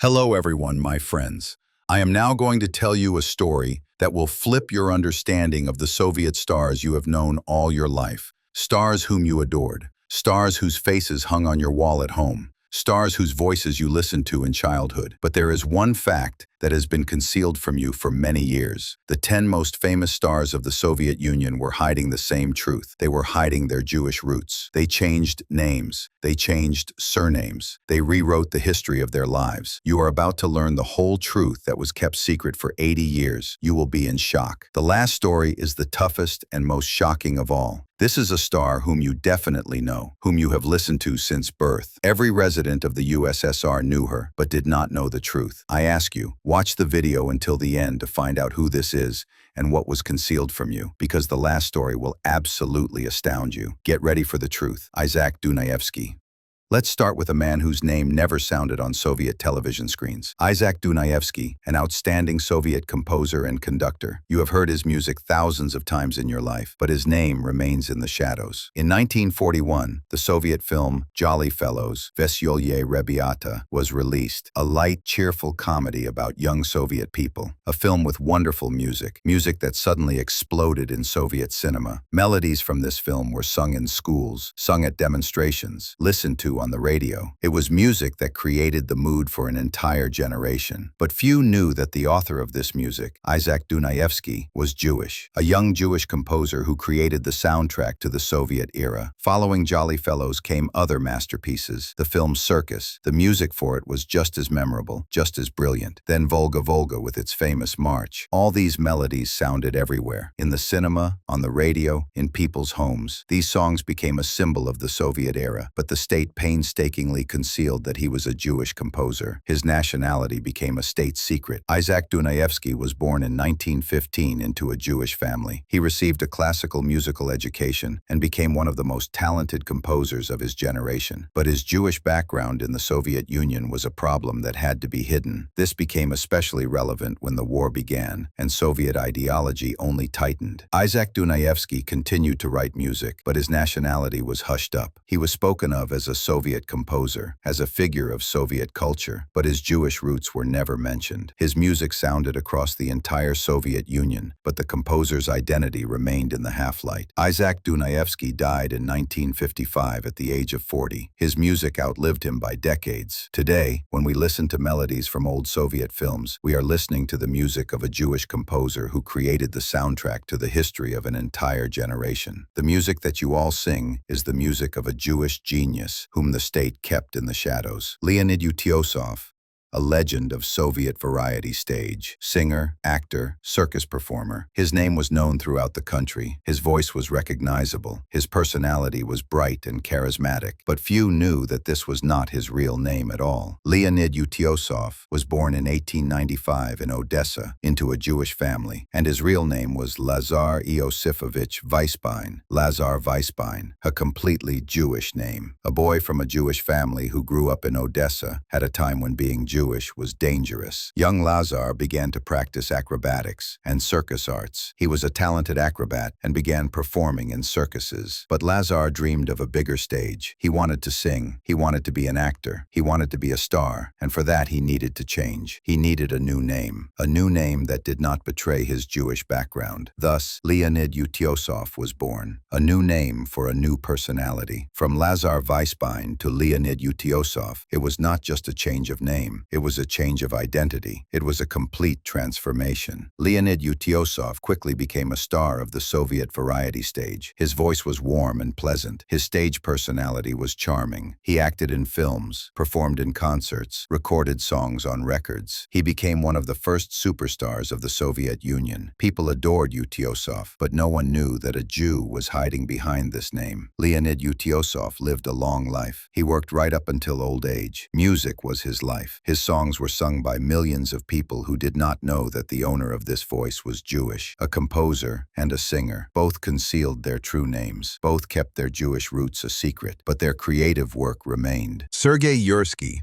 Hello everyone, my friends. I am now going to tell you a story that will flip your understanding of the Soviet stars you have known all your life. Stars whom you adored. Stars whose faces hung on your wall at home. Stars whose voices you listened to in childhood. But there is one fact that has been concealed from you for many years. The 10 most famous stars of the Soviet Union were hiding the same truth. They were hiding their Jewish roots. They changed names. They changed surnames. They rewrote the history of their lives. You are about to learn the whole truth that was kept secret for 80 years. You will be in shock. The last story is the toughest and most shocking of all. This is a star whom you definitely know, whom you have listened to since birth. Every resident of the USSR knew her, but did not know the truth. I ask you, watch the video until the end to find out who this is and what was concealed from you, because the last story will absolutely astound you. Get ready for the truth. Isaac Dunayevsky. Let's start with a man whose name never sounded on Soviet television screens. Isaac Dunayevsky, an outstanding Soviet composer and conductor. You have heard his music thousands of times in your life, but his name remains in the shadows. In 1941, the Soviet film Jolly Fellows, Veselye Rebiata, was released, a light, cheerful comedy about young Soviet people. A film with wonderful music that suddenly exploded in Soviet cinema. Melodies from this film were sung in schools, sung at demonstrations, listened to on the radio. It was music that created the mood for an entire generation. But few knew that the author of this music, Isaac Dunayevsky, was Jewish, a young Jewish composer who created the soundtrack to the Soviet era. Following Jolly Fellows came other masterpieces. The film Circus. The music for it was just as memorable, just as brilliant. Then Volga Volga with its famous march. All these melodies sounded everywhere. In the cinema, on the radio, in people's homes. These songs became a symbol of the Soviet era, but the state painstakingly concealed that he was a Jewish composer. His nationality became a state secret. Isaac Dunayevsky was born in 1915 into a Jewish family. He received a classical musical education and became one of the most talented composers of his generation. But his Jewish background in the Soviet Union was a problem that had to be hidden. This became especially relevant when the war began and Soviet ideology only tightened. Isaac Dunayevsky continued to write music, but his nationality was hushed up. He was spoken of as a Soviet composer, as a figure of Soviet culture, but his Jewish roots were never mentioned. His music sounded across the entire Soviet Union, but the composer's identity remained in the half-light. Isaac Dunayevsky died in 1955 at the age of 40. His music outlived him by decades. Today, when we listen to melodies from old Soviet films, we are listening to the music of a Jewish composer who created the soundtrack to the history of an entire generation. The music that you all sing is the music of a Jewish genius whom the state kept in the shadows. Leonid Utiosov, a legend of Soviet variety stage, singer, actor, circus performer. His name was known throughout the country. His voice was recognizable. His personality was bright and charismatic, but few knew that this was not his real name at all. Leonid Utiosov was born in 1895 in Odessa into a Jewish family, and his real name was Lazar Iosifovich Weisbein. Lazar Weisbein, a completely Jewish name. A boy from a Jewish family who grew up in Odessa at a time when being Jewish was dangerous. Young Lazar began to practice acrobatics and circus arts. He was a talented acrobat and began performing in circuses. But Lazar dreamed of a bigger stage. He wanted to sing. He wanted to be an actor. He wanted to be a star. And for that, he needed to change. He needed a new name that did not betray his Jewish background. Thus, Leonid Utiosov was born. A new name for a new personality. From Lazar Weisbein to Leonid Utiosov, it was not just a change of name. It was a change of identity. It was a complete transformation. Leonid Utiosov quickly became a star of the Soviet variety stage. His voice was warm and pleasant. His stage personality was charming. He acted in films, performed in concerts, recorded songs on records. He became one of the first superstars of the Soviet Union. People adored Utiosov, but no one knew that a Jew was hiding behind this name. Leonid Utiosov lived a long life. He worked right up until old age. Music was his life. His songs were sung by millions of people who did not know that the owner of this voice was Jewish. A composer and a singer. Both concealed their true names. Both kept their Jewish roots a secret, but their creative work remained. Sergei Yursky,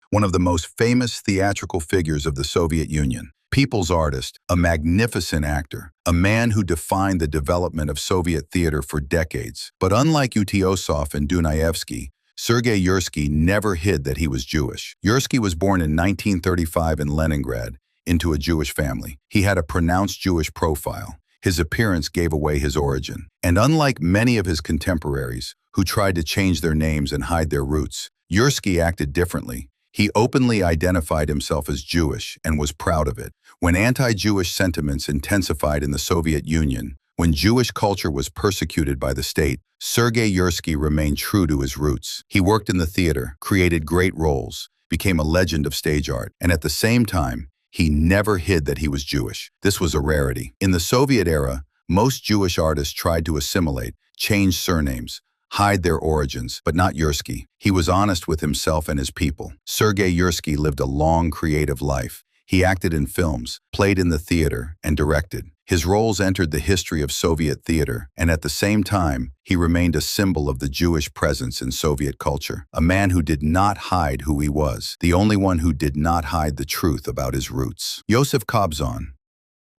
one of the most famous theatrical figures of the Soviet Union. People's artist, a magnificent actor, a man who defined the development of Soviet theater for decades. But unlike Utiosov and Dunayevsky, Sergei Yursky never hid that he was Jewish. Yursky was born in 1935 in Leningrad into a Jewish family. He had a pronounced Jewish profile. His appearance gave away his origin. And unlike many of his contemporaries, who tried to change their names and hide their roots, Yursky acted differently. He openly identified himself as Jewish and was proud of it. When anti-Jewish sentiments intensified in the Soviet Union, when Jewish culture was persecuted by the state, Sergei Yursky remained true to his roots. He worked in the theater, created great roles, became a legend of stage art, and at the same time, he never hid that he was Jewish. This was a rarity. In the Soviet era, most Jewish artists tried to assimilate, change surnames, hide their origins, but not Yursky. He was honest with himself and his people. Sergei Yursky lived a long, creative life. He acted in films, played in the theater, and directed. His roles entered the history of Soviet theater, and at the same time, he remained a symbol of the Jewish presence in Soviet culture. A man who did not hide who he was, the only one who did not hide the truth about his roots. Yosef Kobzon,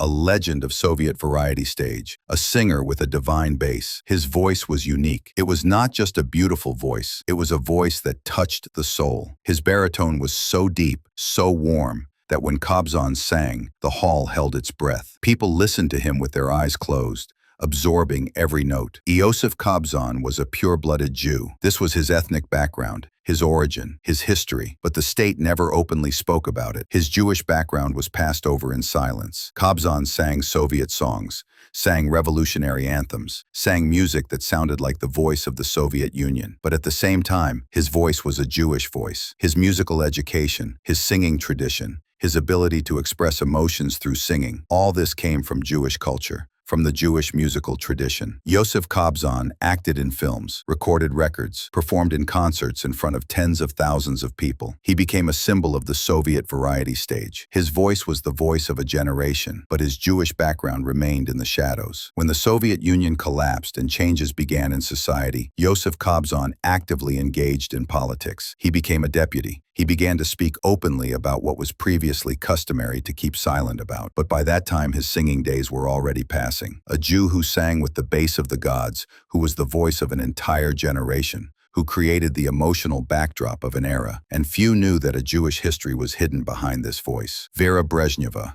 a legend of Soviet variety stage, a singer with a divine bass. His voice was unique. It was not just a beautiful voice, it was a voice that touched the soul. His baritone was so deep, so warm, that when Kobzon sang, the hall held its breath. People listened to him with their eyes closed, absorbing every note. Yosef Kobzon was a pure-blooded Jew. This was his ethnic background, his origin, his history, but the state never openly spoke about it. His Jewish background was passed over in silence. Kobzon sang Soviet songs, sang revolutionary anthems, sang music that sounded like the voice of the Soviet Union. But at the same time, his voice was a Jewish voice. His musical education, his singing tradition, his ability to express emotions through singing, all this came from Jewish culture, from the Jewish musical tradition. Yosef Kobzon acted in films, recorded records, performed in concerts in front of tens of thousands of people. He became a symbol of the Soviet variety stage. His voice was the voice of a generation, but his Jewish background remained in the shadows. When the Soviet Union collapsed and changes began in society, Yosef Kobzon actively engaged in politics. He became a deputy. He began to speak openly about what was previously customary to keep silent about. But by that time, his singing days were already passing. A Jew who sang with the bass of the gods, who was the voice of an entire generation, who created the emotional backdrop of an era. And few knew that a Jewish history was hidden behind this voice. Vera Brezhneva.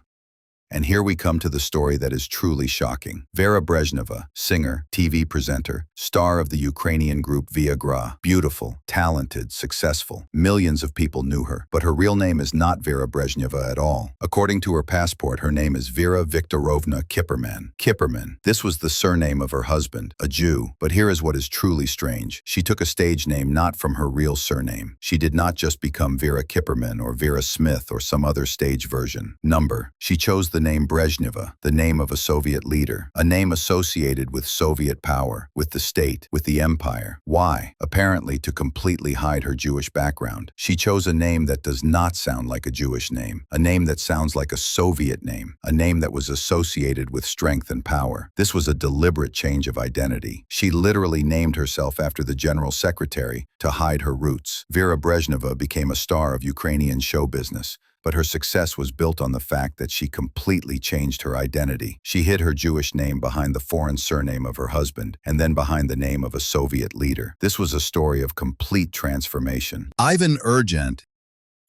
And here we come to the story that is truly shocking. Vera Brezhneva, singer, TV presenter, star of the Ukrainian group Viagra. Beautiful, talented, successful. Millions of people knew her, but her real name is not Vera Brezhneva at all. According to her passport, her name is Vera Viktorovna Kipperman. Kipperman. This was the surname of her husband, a Jew. But here is what is truly strange. She took a stage name not from her real surname. She did not just become Vera Kipperman or Vera Smith or some other stage version. She chose the name Brezhneva, the name of a Soviet leader, a name associated with Soviet power, with the state, with the empire. Why? Apparently to completely hide her Jewish background. She chose a name that does not sound like a Jewish name, a name that sounds like a Soviet name, a name that was associated with strength and power. This was a deliberate change of identity. She literally named herself after the general secretary to hide her roots. Vera Brezhneva became a star of Ukrainian show business, but her success was built on the fact that she completely changed her identity. She hid her Jewish name behind the foreign surname of her husband, and then behind the name of a Soviet leader. This was a story of complete transformation. Ivan Urgent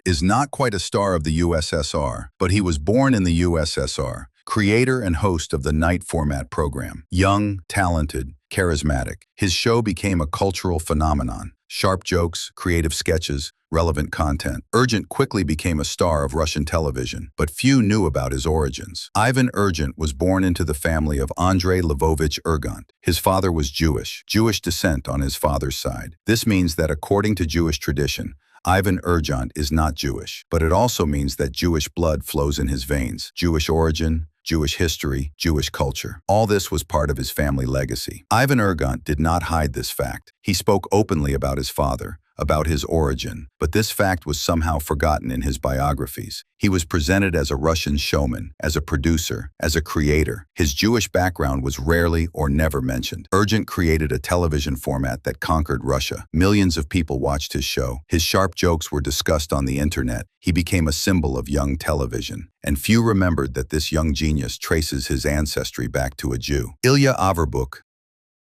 is not quite a star of the USSR, but he was born in the USSR, creator and host of the night format program. Young, talented, charismatic, his show became a cultural phenomenon. Sharp jokes, creative sketches, relevant content. Urgent quickly became a star of Russian television, but few knew about his origins. Ivan Urgent was born into the family of Andrei Lvovich Urgant. His father was Jewish descent on his father's side. This means that according to Jewish tradition, Ivan Urgant is not Jewish, but it also means that Jewish blood flows in his veins. Jewish origin, Jewish history, Jewish culture. All this was part of his family legacy. Ivan Urgant did not hide this fact. He spoke openly about his father, about his origin, but this fact was somehow forgotten in his biographies. He was presented as a Russian showman, as a producer, as a creator. His Jewish background was rarely or never mentioned. Urgent created a television format that conquered Russia. Millions of people watched his show. His sharp jokes were discussed on the internet. He became a symbol of young television. And few remembered that this young genius traces his ancestry back to a Jew. Ilya Averbukh,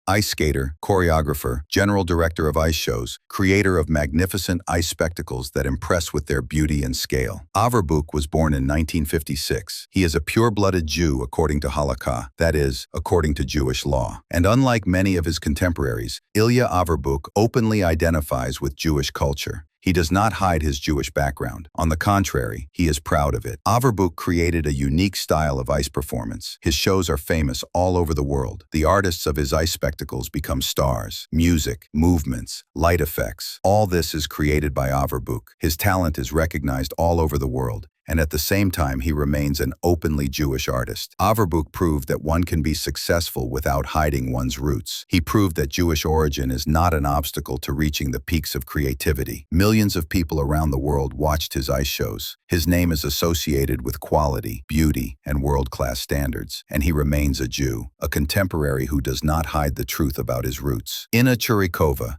Ice skater, choreographer, general director of ice shows, creator of magnificent ice spectacles that impress with their beauty and scale. Averbuk was born in 1956. He is a pure-blooded Jew according to Halakha, that is, according to Jewish law. And unlike many of his contemporaries, Ilya Averbuk openly identifies with Jewish culture. He does not hide his Jewish background. On the contrary, he is proud of it. Averbuk created a unique style of ice performance. His shows are famous all over the world. The artists of his ice spectacles become stars. Music, movements, light effects, all this is created by Averbuk. His talent is recognized all over the world, and at the same time he remains an openly Jewish artist. Averbuk proved that one can be successful without hiding one's roots. He proved that Jewish origin is not an obstacle to reaching the peaks of creativity. Millions of people around the world watched his ice shows. His name is associated with quality, beauty, and world-class standards, and he remains a Jew, a contemporary who does not hide the truth about his roots. Inna Churikova,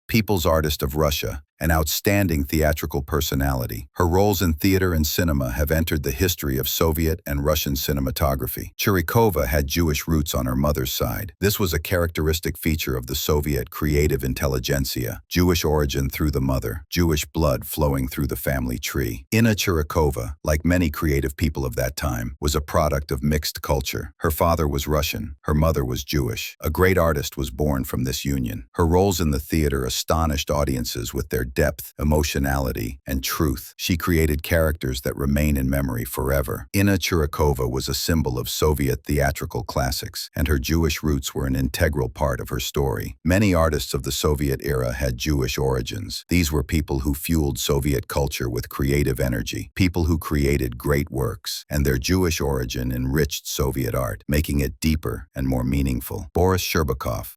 People's Artist of Russia, an outstanding theatrical personality. Her roles in theater and cinema have entered the history of Soviet and Russian cinematography. Churikova had Jewish roots on her mother's side. This was a characteristic feature of the Soviet creative intelligentsia. Jewish origin through the mother, Jewish blood flowing through the family tree. Inna Churikova, like many creative people of that time, was a product of mixed culture. Her father was Russian, her mother was Jewish. A great artist was born from this union. Her roles in the theater astonished audiences with their depth, emotionality, and truth. She created characters that remain in memory forever. Inna Churikova was a symbol of Soviet theatrical classics, and her Jewish roots were an integral part of her story. Many artists of the Soviet era had Jewish origins. These were people who fueled Soviet culture with creative energy, people who created great works, and their Jewish origin enriched Soviet art, making it deeper and more meaningful. Boris Sherbakov,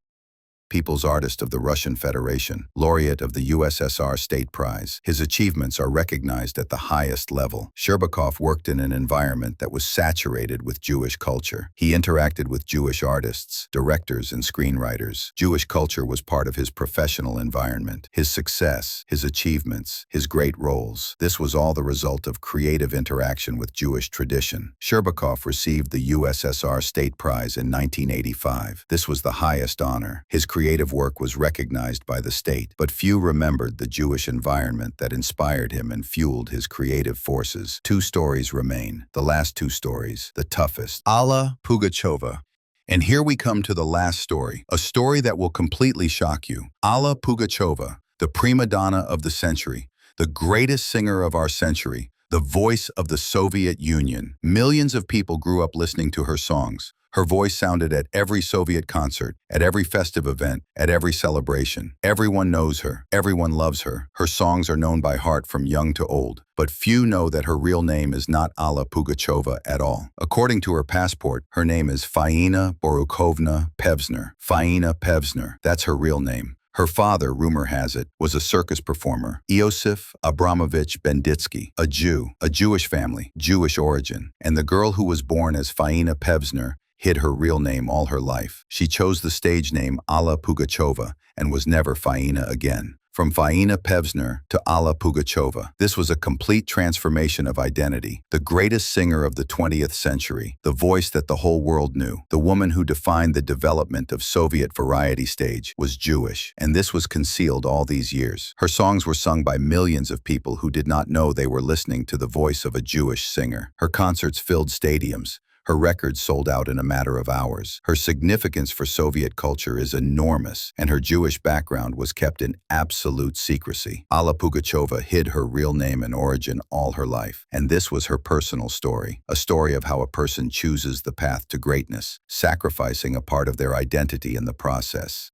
People's Artist of the Russian Federation, laureate of the USSR State Prize. His achievements are recognized at the highest level. Sherbakov worked in an environment that was saturated with Jewish culture. He interacted with Jewish artists, directors, and screenwriters. Jewish culture was part of his professional environment. His success, his achievements, his great roles, this was all the result of creative interaction with Jewish tradition. Sherbakov received the USSR State Prize in 1985. This was the highest honor. His creative work was recognized by the state, but few remembered the Jewish environment that inspired him and fueled his creative forces. Two stories remain, the last two stories, the toughest. Alla Pugacheva. And here we come to the last story, a story that will completely shock you. Alla Pugacheva, the prima donna of the century, the greatest singer of our century, the voice of the Soviet Union. Millions of people grew up listening to her songs. Her voice sounded at every Soviet concert, at every festive event, at every celebration. Everyone knows her. Everyone loves her. Her songs are known by heart from young to old. But few know that her real name is not Alla Pugacheva at all. According to her passport, her name is Faina Borukovna Pevsner. Faina Pevsner. That's her real name. Her father, rumor has it, was a circus performer, Iosif Abramovich Benditsky, a Jew, a Jewish family, Jewish origin. And the girl who was born as Faina Pevsner hid her real name all her life. She chose the stage name Alla Pugacheva and was never Faina again. From Faina Pevsner to Alla Pugacheva, this was a complete transformation of identity. The greatest singer of the 20th century, the voice that the whole world knew, the woman who defined the development of Soviet variety stage, was Jewish, and this was concealed all these years. Her songs were sung by millions of people who did not know they were listening to the voice of a Jewish singer. Her concerts filled stadiums. Her records sold out in a matter of hours. Her significance for Soviet culture is enormous, and her Jewish background was kept in absolute secrecy. Alla Pugacheva hid her real name and origin all her life, and this was her personal story, a story of how a person chooses the path to greatness, sacrificing a part of their identity in the process.